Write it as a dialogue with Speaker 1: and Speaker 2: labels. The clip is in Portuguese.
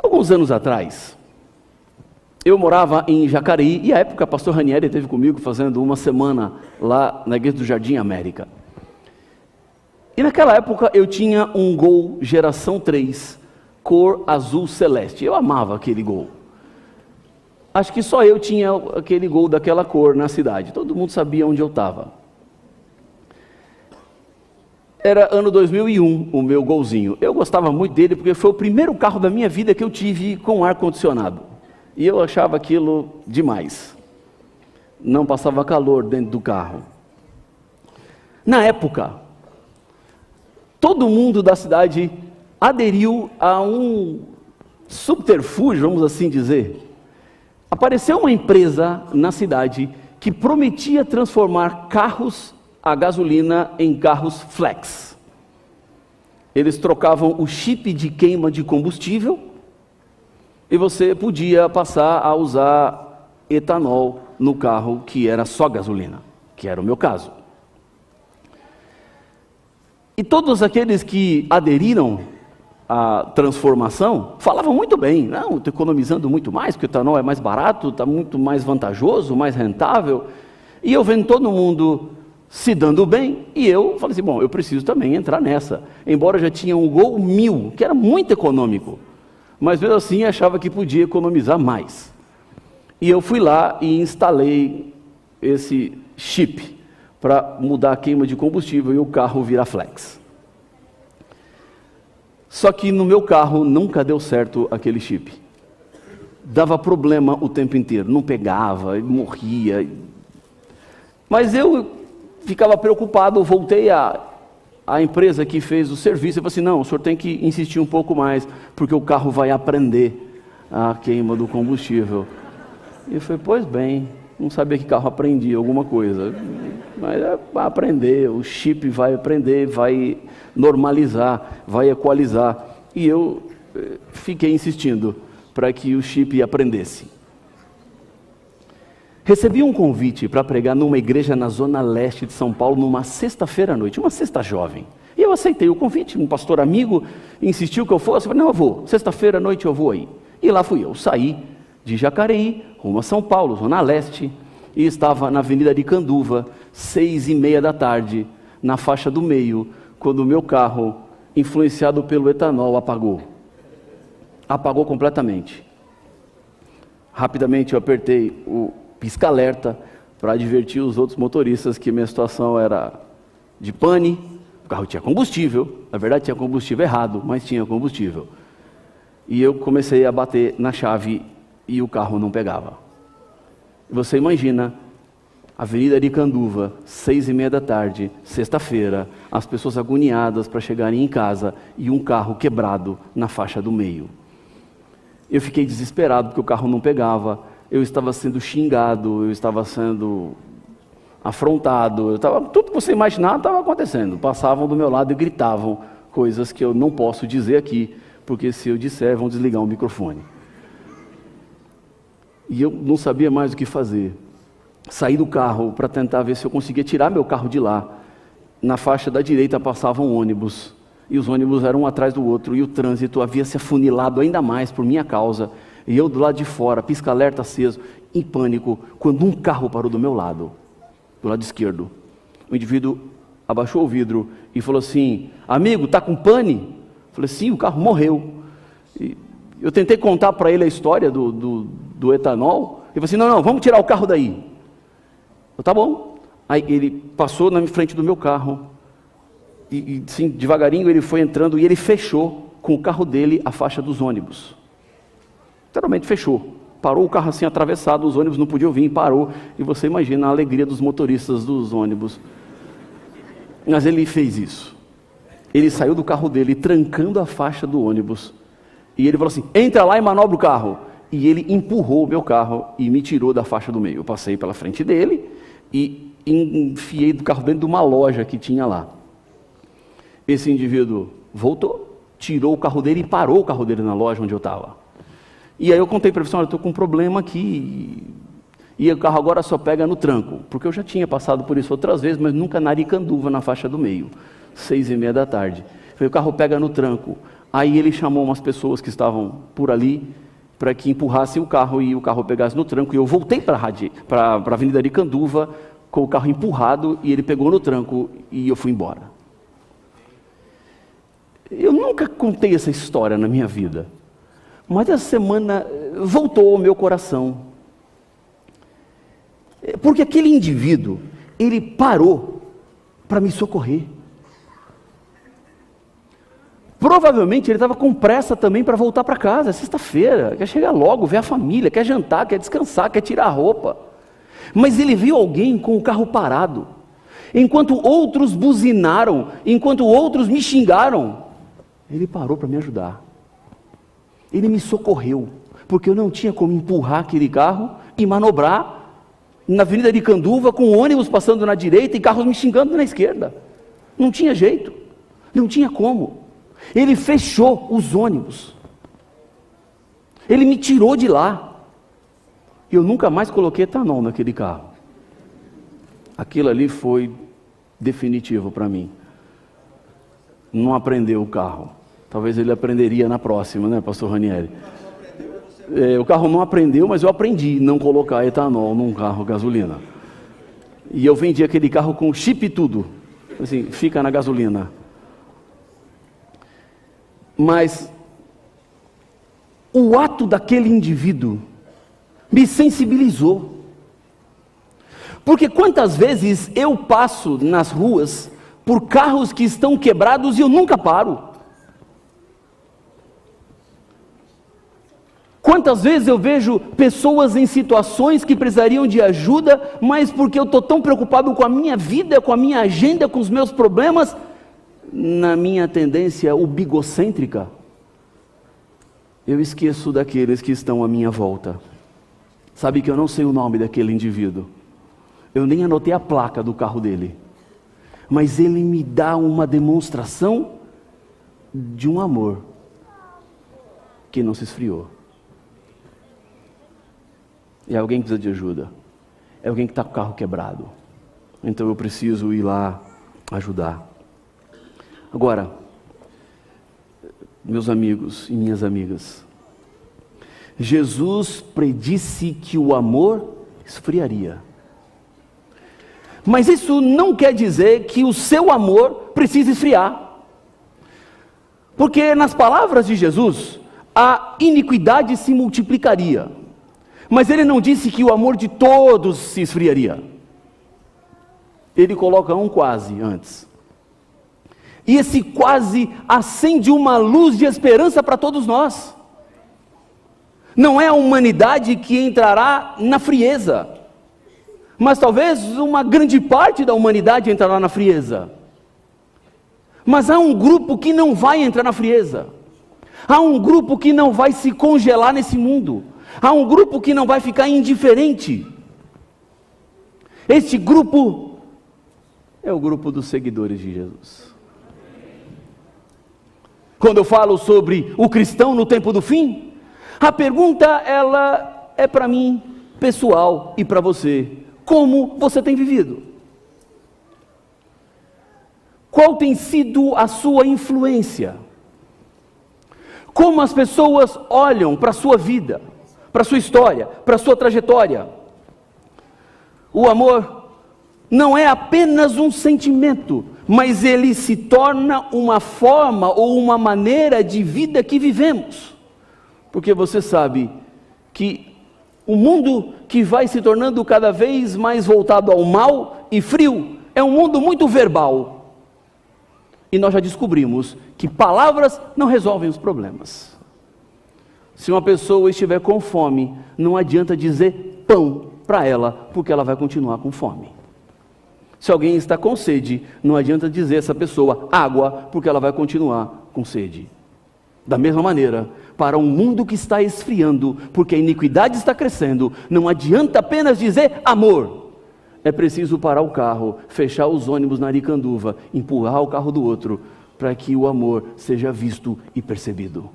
Speaker 1: Alguns anos atrás, eu morava em Jacareí, e à época o pastor Ranieri esteve comigo fazendo uma semana lá na igreja do Jardim América. E naquela época eu tinha um Gol geração 3, cor azul celeste. Eu amava aquele Gol. Acho que só eu tinha aquele Gol daquela cor na cidade. Todo mundo sabia onde eu estava. Era ano 2001 o meu Golzinho. Eu gostava muito dele porque foi o primeiro carro da minha vida que eu tive com ar-condicionado. E eu achava aquilo demais. Não passava calor dentro do carro. Na época, todo mundo da cidade aderiu a um subterfúgio, vamos assim dizer. Apareceu uma empresa na cidade que prometia transformar carros a gasolina em carros flex. Eles trocavam o chip de queima de combustível e você podia passar a usar etanol no carro que era só gasolina, que era o meu caso. E todos aqueles que aderiram à transformação falavam muito bem. Não, estou economizando muito mais, porque o etanol é mais barato, está muito mais vantajoso, mais rentável. E eu vendo todo mundo se dando bem, e eu falei assim, bom, eu preciso também entrar nessa. Embora eu já tinha um Gol 1000, que era muito econômico, mas mesmo assim achava que podia economizar mais. E eu fui lá e instalei esse chip para mudar a queima de combustível e o carro virar flex. Só que no meu carro nunca deu certo aquele chip. Dava problema o tempo inteiro, não pegava, morria. Mas eu ficava preocupado, voltei à empresa que fez o serviço e falei assim, não, o senhor tem que insistir um pouco mais, porque o carro vai aprender a queima do combustível. E eu falei, pois bem, não sabia que carro aprendia alguma coisa, mas vai aprender, o chip vai aprender, vai normalizar, vai equalizar. E eu fiquei insistindo para que o chip aprendesse. Recebi um convite para pregar numa igreja na zona leste de São Paulo, numa sexta-feira à noite, uma sexta jovem. E eu aceitei o convite, um pastor amigo insistiu que eu fosse, eu falei, não, eu vou, sexta-feira à noite eu vou aí. E lá fui eu, saí de Jacareí, rumo a São Paulo, zona leste, e estava na Avenida Aricanduva, 6:30 da tarde, na faixa do meio, quando o meu carro, influenciado pelo etanol, apagou. Apagou completamente. Rapidamente eu apertei o pisca-alerta para advertir os outros motoristas que minha situação era de pane, o carro tinha combustível, na verdade tinha combustível errado, mas tinha combustível. E eu comecei a bater na chave e o carro não pegava. Você imagina, Avenida Aricanduva, 6:30 da tarde, sexta-feira, as pessoas agoniadas para chegarem em casa e um carro quebrado na faixa do meio. Eu fiquei desesperado porque o carro não pegava, eu estava sendo xingado, eu estava sendo afrontado, tudo que você imaginar estava acontecendo. Passavam do meu lado e gritavam coisas que eu não posso dizer aqui, porque se eu disser vão desligar o microfone. E eu não sabia mais o que fazer. Saí do carro para tentar ver se eu conseguia tirar meu carro de lá. Na faixa da direita passava um ônibus, e os ônibus eram um atrás do outro, e o trânsito havia se afunilado ainda mais por minha causa, e eu do lado de fora, pisca-alerta aceso, em pânico, quando um carro parou do meu lado, do lado esquerdo. O indivíduo abaixou o vidro e falou assim, amigo, tá com pane? Eu falei, sim, o carro morreu. E eu tentei contar para ele a história do etanol, ele falou assim, não, vamos tirar o carro daí. Eu, tá bom. Aí ele passou na frente do meu carro, e assim, devagarinho ele foi entrando, e ele fechou com o carro dele a faixa dos ônibus. Literalmente fechou. Parou o carro assim atravessado, os ônibus não podiam vir, parou, e você imagina a alegria dos motoristas dos ônibus. Mas ele fez isso. Ele saiu do carro dele, trancando a faixa do ônibus, e ele falou assim, entra lá e manobra o carro. E ele empurrou o meu carro e me tirou da faixa do meio. Eu passei pela frente dele e enfiei do carro dentro de uma loja que tinha lá. Esse indivíduo voltou, tirou o carro dele e parou o carro dele na loja onde eu estava. E aí eu contei para ele, olha, eu estou com um problema aqui, e o carro agora só pega no tranco, porque eu já tinha passado por isso outras vezes, mas nunca na Aricanduva, na faixa do meio, 6:30 da tarde. Falei, o carro pega no tranco, Aí ele chamou umas pessoas que estavam por ali para que empurrassem o carro e o carro pegasse no tranco. E eu voltei para a Avenida Aricanduva com o carro empurrado e ele pegou no tranco e eu fui embora. Eu nunca contei essa história na minha vida, mas essa semana voltou ao meu coração. Porque aquele indivíduo, ele parou para me socorrer. Provavelmente ele estava com pressa também para voltar para casa, é sexta-feira, quer chegar logo, ver a família, quer jantar, quer descansar, quer tirar a roupa. Mas ele viu alguém com o carro parado, enquanto outros buzinaram, enquanto outros me xingaram, ele parou para me ajudar. Ele me socorreu, porque eu não tinha como empurrar aquele carro e manobrar na Avenida Aricanduva com ônibus passando na direita e carros me xingando na esquerda. Não tinha jeito, não tinha como. Ele fechou os ônibus. Ele me tirou de lá. Eu nunca mais coloquei etanol naquele carro. Aquilo ali foi definitivo para mim. Não aprendeu o carro. Talvez ele aprenderia na próxima, né, pastor Ranieri? O carro não aprendeu, mas eu aprendi não colocar etanol num carro gasolina. E eu vendi aquele carro com chip e tudo. Assim, fica na gasolina. Mas o ato daquele indivíduo me sensibilizou. Porque quantas vezes eu passo nas ruas por carros que estão quebrados e eu nunca paro. Quantas vezes eu vejo pessoas em situações que precisariam de ajuda, mas porque eu estou tão preocupado com a minha vida, com a minha agenda, com os meus problemas, na minha tendência ubigocêntrica, eu esqueço daqueles que estão à minha volta. Sabe que eu não sei o nome daquele indivíduo, eu nem anotei a placa do carro dele, mas ele me dá uma demonstração de um amor que não se esfriou. É alguém que precisa de ajuda, é alguém que está com o carro quebrado, então eu preciso ir lá ajudar. Agora, meus amigos e minhas amigas, Jesus predisse que o amor esfriaria. Mas isso não quer dizer que o seu amor precisa esfriar. Porque nas palavras de Jesus, a iniquidade se multiplicaria. Mas ele não disse que o amor de todos se esfriaria. Ele coloca um quase antes. E esse quase acende uma luz de esperança para todos nós. Não é a humanidade que entrará na frieza, mas talvez uma grande parte da humanidade entrará na frieza. Mas há um grupo que não vai entrar na frieza. Há um grupo que não vai se congelar nesse mundo. Há um grupo que não vai ficar indiferente. Este grupo é o grupo dos seguidores de Jesus. Quando eu falo sobre o cristão no tempo do fim, a pergunta ela é para mim, pessoal, e para você. Como você tem vivido? Qual tem sido a sua influência? Como as pessoas olham para a sua vida, para a sua história, para a sua trajetória? O amor não é apenas um sentimento, mas ele se torna uma forma ou uma maneira de vida que vivemos. Porque você sabe que o mundo que vai se tornando cada vez mais voltado ao mal e frio, é um mundo muito verbal. E nós já descobrimos que palavras não resolvem os problemas. Se uma pessoa estiver com fome, não adianta dizer pão para ela, porque ela vai continuar com fome. Se alguém está com sede, não adianta dizer a essa pessoa água, porque ela vai continuar com sede. Da mesma maneira, para um mundo que está esfriando, porque a iniquidade está crescendo, não adianta apenas dizer amor. É preciso parar o carro, fechar os ônibus na Aricanduva, empurrar o carro do outro, para que o amor seja visto e percebido.